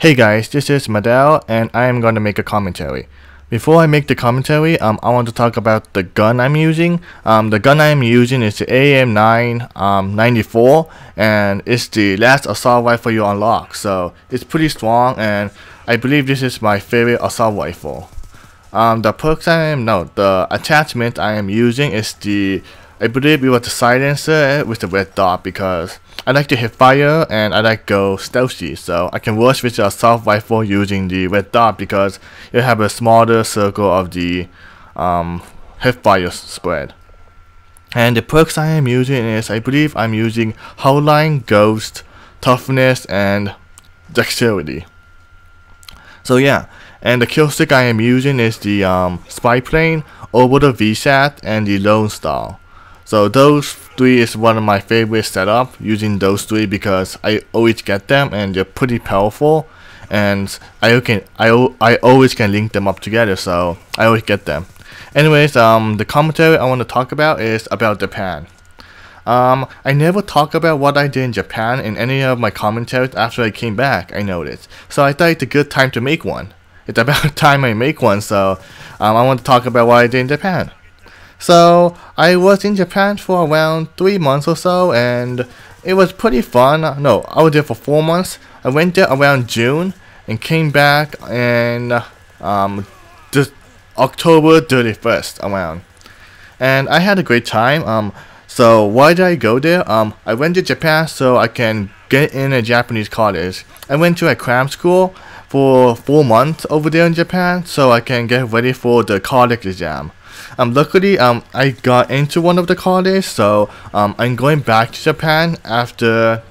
Hey guys, this is Madel and I am going to make a commentary. Before I make the commentary, I want to talk about the gun I'm using. The gun I'm using is the AM9 94 and it's the last assault rifle you unlock. So it's pretty strong and I believe this is my favorite assault rifle. The attachment I am using is I believe it was the silencer with the red dot because I like to hip fire and I like to go stealthy, so I can rush with the assault rifle using the red dot because you have a smaller circle of the hip fire spread. And the perks I am using is I believe I'm using Howline, Ghost, Toughness, and Dexterity. So yeah, and the kill stick I am using is the Spy Plane, Orbital VSAT, and the Lone Star. So those three is one of my favorite setup, using those three because I always get them and they're pretty powerful and I always can link them up together, so I always get them. Anyways, the commentary I want to talk about is about Japan. I never talk about what I did in Japan in any of my commentaries after I came back, I noticed. So I thought it's a good time to make one. It's about time I make one, so I want to talk about what I did in Japan. So I was in Japan for around 3 months or so and it was pretty fun. No, I was there for 4 months. I went there around June and came back in October 31st around. And I had a great time. So why did I go there? I went to Japan so I can get in a Japanese college. I went to a cram school for 4 months over there in Japan so I can get ready for the college exam. Luckily, I got into one of the colleges, so I'm going back to Japan after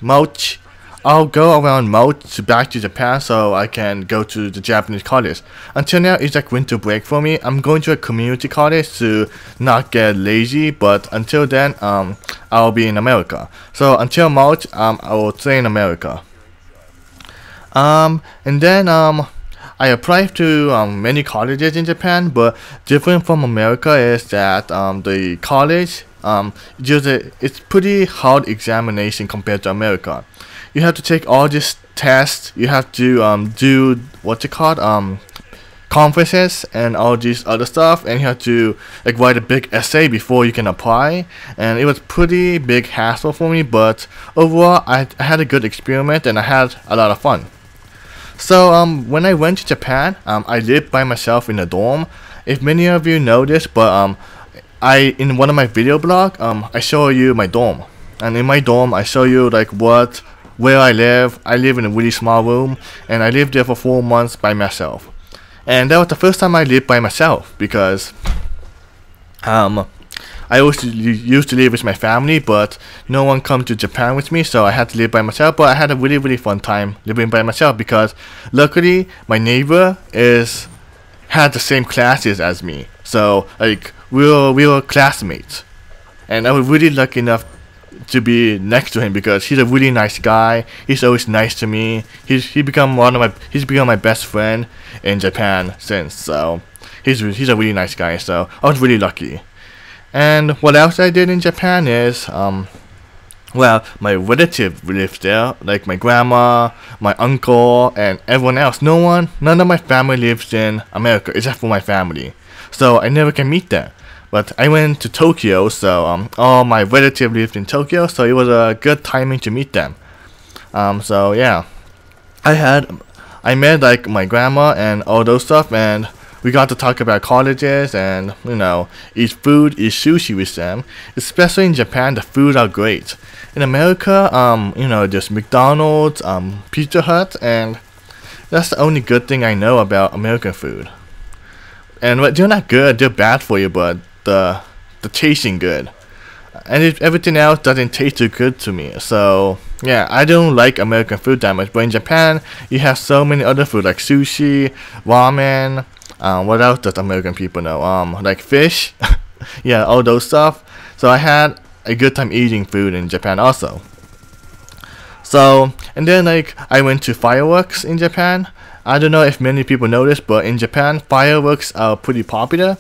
March. I'll go around March back to Japan so I can go to the Japanese college. Until now, it's like winter break for me. I'm going to a community college to not get lazy, but until then, I'll be in America. So until March, I will stay in America. And then I applied to many colleges in Japan, but different from America is that the college it's pretty hard examination compared to America. You have to take all these tests. You have to do what's it called conferences and all these other stuff, and you have to like write a big essay before you can apply. And it was pretty big hassle for me, but overall I had a good experiment and I had a lot of fun. So when I went to Japan, I lived by myself in a dorm. If many of you know this, but in one of my video blog, I show you my dorm, and in my dorm I show you like where I live. I live in a really small room, and I lived there for 4 months by myself. And that was the first time I lived by myself because I always used to live with my family, but no one come to Japan with me, so I had to live by myself. But I had a really fun time living by myself because luckily my neighbor had the same classes as me, so like we were classmates, and I was really lucky enough to be next to him because he's a really nice guy. He's always nice to me. He's become my best friend in Japan since. So he's a really nice guy. So I was really lucky. And what else I did in Japan is, well, my relative lived there, like my grandma, my uncle, and everyone else. None of my family lives in America except for my family, so I never can meet them. But I went to Tokyo, so all my relatives lived in Tokyo, so it was a good timing to meet them. So yeah, I met like my grandma and all those stuff, and we got to talk about colleges and, eat sushi with them. Especially in Japan, the food are great. In America, there's McDonald's, Pizza Hut, and that's the only good thing I know about American food. And they're not good, they're bad for you, but the tasting good. And everything else doesn't taste too good to me. So yeah, I don't like American food that much. But in Japan, you have so many other food like sushi, ramen. What else does American people know? Like fish, yeah, all those stuff. So I had a good time eating food in Japan also. So, and then like I went to fireworks in Japan. I don't know if many people know this, but in Japan, fireworks are pretty popular.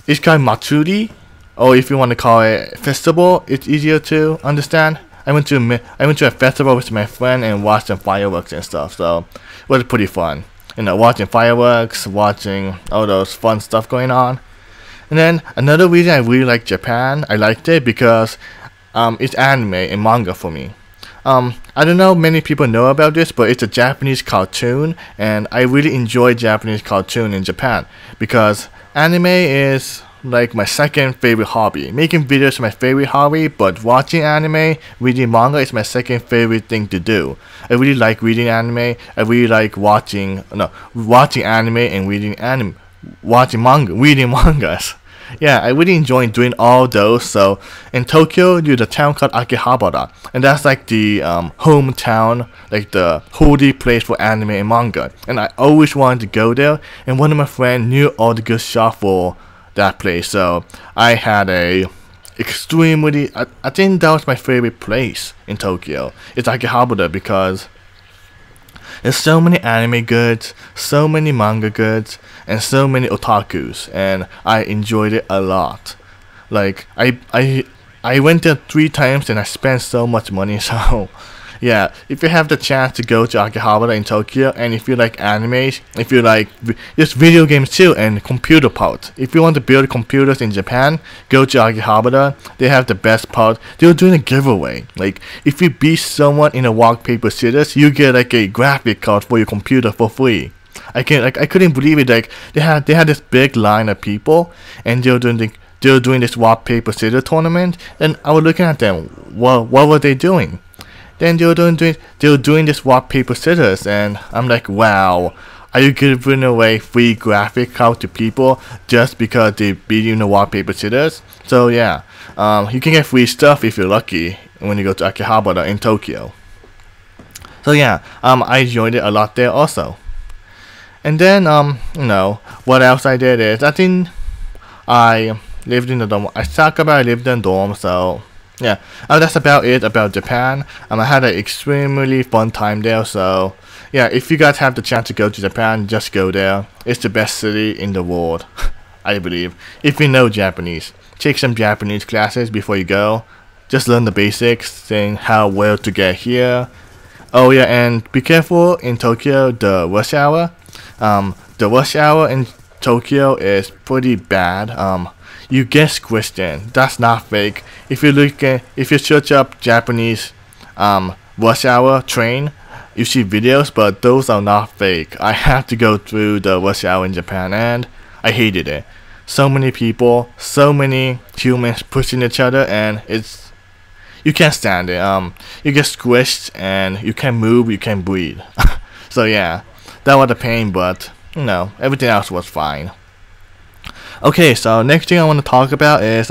It's called matsuri, or if you want to call it festival, it's easier to understand. I went to a festival with my friend and watched some fireworks and stuff. So it was pretty fun. You know, watching fireworks, watching all those fun stuff going on. And then another reason I really like Japan, I liked it because it's anime and manga for me. I don't know many people know about this, but it's a Japanese cartoon, and I really enjoy Japanese cartoon in Japan because anime is like my second favorite hobby. Making videos is my favorite hobby, but watching anime, reading manga is my second favorite thing to do. I really like reading anime. I really like watching anime and watching manga, reading mangas. Yeah, I really enjoy doing all those. So in Tokyo, there's a town called Akihabara, and that's like the hometown, like the holy place for anime and manga. And I always wanted to go there, and one of my friends knew all the good shop for that place. So I had a extremely, I think that was my favorite place in Tokyo. It's Akihabara because there's so many anime goods, so many manga goods, and so many otakus, and I enjoyed it a lot. Like I went there 3 times and I spent so much money. So yeah, if you have the chance to go to Akihabara in Tokyo, and if you like animes, if you like just video games too, and computer parts, if you want to build computers in Japan, go to Akihabara. They have the best part. They're doing a giveaway. Like if you beat someone in a rock paper scissors, you get like a graphic card for your computer for free. I couldn't believe it. Like they had this big line of people, and they were doing this rock paper scissors tournament, and I was looking at them. What were they doing? Then they were doing this rock paper scissors, and I'm like, wow, are you giving away free graphic cards to people just because they beat you in the rock paper scissors? So yeah, you can get free stuff if you're lucky when you go to Akihabara in Tokyo. So yeah, I enjoyed it a lot there also. And then you know, what else I did is I think I lived in the dorm. I talked about I lived in dorm, so. Yeah, that's about it about Japan. I had an extremely fun time there, so yeah, if you guys have the chance to go to Japan, just go there. It's the best city in the world, I believe. If you know Japanese, take some Japanese classes before you go. Just learn the basics, saying how well to get here. Oh yeah, and be careful in Tokyo, the rush hour. The rush hour in Tokyo is pretty bad. You get squished in. That's not fake. If you search up Japanese rush hour train, you see videos, but those are not fake. I had to go through the rush hour in Japan, and I hated it. So many people, so many humans pushing each other, and you can't stand it. You get squished, and you can't move, you can't breathe. So yeah, that was a pain, but you know, everything else was fine. Okay, so next thing I want to talk about is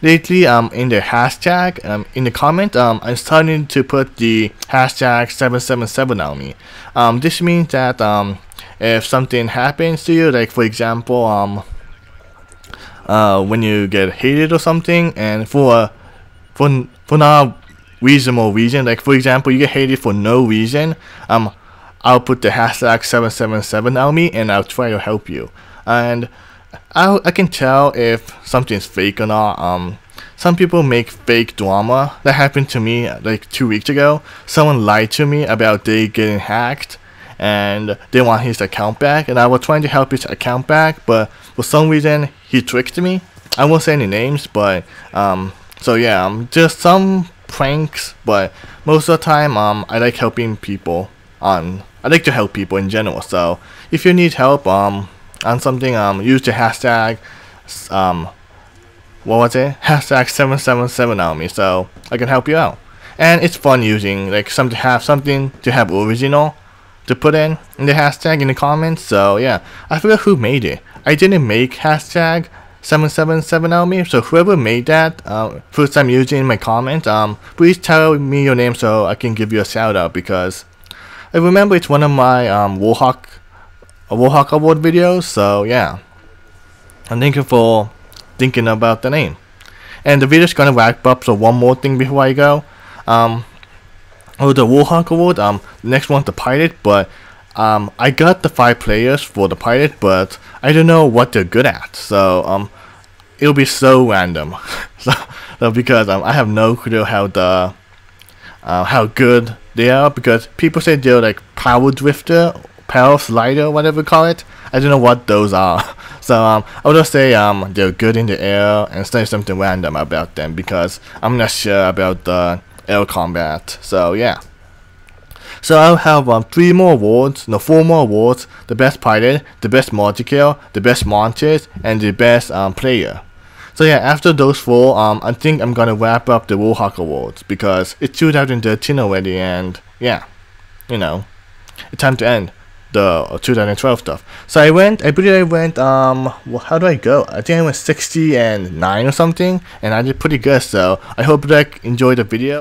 lately in the hashtag in the comment I'm starting to put the hashtag 777 on me. This means that if something happens to you, like for example when you get hated or something, and for not reasonable reason, like for example you get hated for no reason, I'll put the hashtag 777 on me, and I'll try to help you. And I can tell if something's fake or not. Some people make fake drama. That happened to me like 2 weeks ago. Someone lied to me about they getting hacked, and they want his account back, and I was trying to help his account back, but for some reason he tricked me. I won't say any names, but so yeah, just some pranks, but most of the time I like helping people. I like to help people in general. So if you need help on something, use the hashtag what was it? Hashtag 777 on me, so I can help you out. And it's fun using like something to have original to put in the hashtag in the comments. So yeah, I forgot who made it. I didn't make hashtag 777 on me, so whoever made that first time using in my comment, please tell me your name so I can give you a shout out, because I remember it's one of my Warhawk Award videos. So yeah, and thank you for thinking about the name. And the video's gonna wrap up, so one more thing before I go. The Warhawk Award, next one's the pilot, but I got the 5 players for the pilot, but I don't know what they're good at, so it'll be so random. so because I have no clue how the how good they are, because people say they're like power drifter, power slider, whatever you call it. I don't know what those are. So I would just say they're good in the air and say something random about them, because I'm not sure about the air combat. So yeah. So I'll have 3 more awards, no 4 more awards: the best pilot, the best multikill, the best monsters, and the best player. So yeah, after those 4, I think I'm gonna wrap up the Warhawk Awards, because it's 2013 already, and yeah, you know, it's time to end the 2012 stuff. So I believe I went, well, how do I go? I think I went 60 and 9 or something, and I did pretty good. So I hope you enjoyed the video.